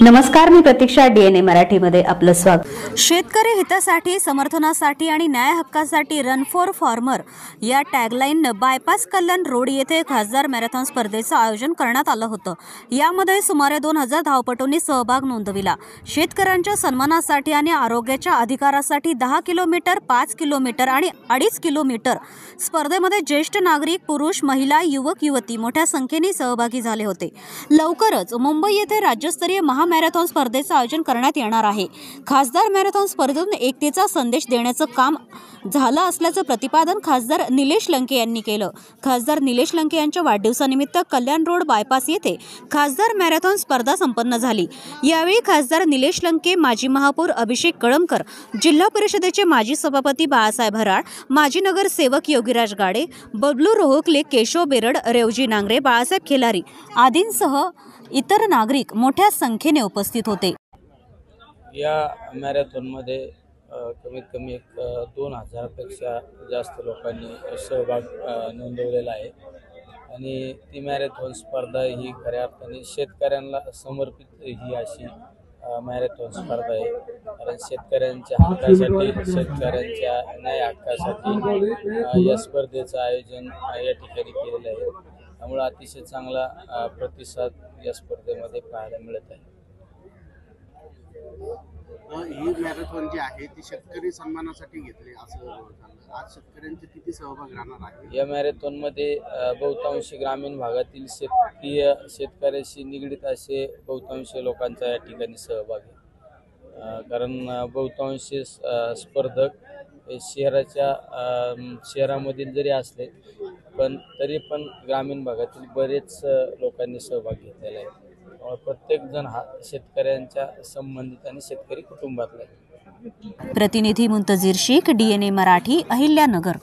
नमस्कार, मी प्रतीक्षा. DNA मराठीमध्ये आपलं स्वागत. शेतकरी हितासाठी, समर्थनासाठी आणि न्याय हक्कासाठी रन फॉर फार्मर या टॅगलाईननं बायपास कल्याण रोड येथे खासदार मॅरेथॉन स्पर्धेचं आयोजन करण्यात आलं होतं. यामध्ये सुमारे 2000 धावपटूंनी सहभाग नोंदविला. शेतकऱ्यांच्या सन्मानासाठी आणि आरोग्याच्या अधिकारासाठी 10 किलोमीटर, 5 किलोमीटर आणि 2.5 किलोमीटर स्पर्धेमध्ये ज्येष्ठ नागरिक, पुरुष, महिला, युवक, युवती मोठ्या संख्येने सहभागी झाले होते. लवकरच मुंबई येथे राज्यस्तरीय मॅरेथॉन स्पर्धेचं आयोजन करण्यात येणार आहे. खासदार मॅरेथॉन स्पर्धेतून एकतेचा संदेश देण्याचं काम झालं असल्याचं प्रतिपादन खासदार निलेश लंके यांनी केलं. खासदार निलेश लंके यांच्या वाढदिवसानिमित्त कल्याण रोड बायपास येथे खासदार मॅरेथॉन स्पर्धा संपन्न झाली. यावेळी खासदार निलेश लंके, माजी महापौर अभिषेक कळमकर, जिल्हा परिषदेचे माजी सभापती बाळासाहेब हराळ, माजी नगरसेवक योगीराज गाडे, बबलू रोहकले, केशव बेरड, रेवजी नांगरे, बाळासाहेब खेलारी आदींसह इतर नागरिक मोठ्या संख्येने उपस्थित होते. या मॅरेथॉनमध्ये कमीत कमी 2000पेक्षा जास्त लोकांनी सहभाग नोंदवलेला आहे आणि ती मॅरेथॉन स्पर्धा ही खऱ्या अर्थाने शेतकऱ्यांना समर्पित ही अशी मॅरेथॉन स्पर्धा आहे. कारण शेतकऱ्यांच्या हक्कासाठी, शेतकऱ्यांच्या न्याय हक्कासाठी या स्पर्धेचं आयोजन या ठिकाणी केलेलं आहे. त्यामुळे अतिशय चांगला प्रतिसाद या स्पर्धेमध्ये पाहायला मिळत आहे. ही मॅरेथॉन जी आहे ती शेतकरी सन्मानासाठी घेतली असं झालं. आज शेतकऱ्यांचे किती सहभाग राहणार आहे? या मॅरेथॉनमध्ये बहुतांशी ग्रामीण भागातील शेतकऱ्याशी निगडीत असे बहुतांशी लोकांचा या ठिकाणी सहभाग आहे. कारण बहुतांशी स्पर्धक शहरामधील जरी असले पण तरी पण ग्रामीण भागातील बरेच लोकांनी सहभाग घेतलेला आहे. प्रत्येक जण हा शेतकऱ्यांच्या संबंधित आणि शेतकरी कुटुंबातला आहे. प्रतिनिधी मुंतजीर शेख, DNA मराठी, अहिल्यानगर.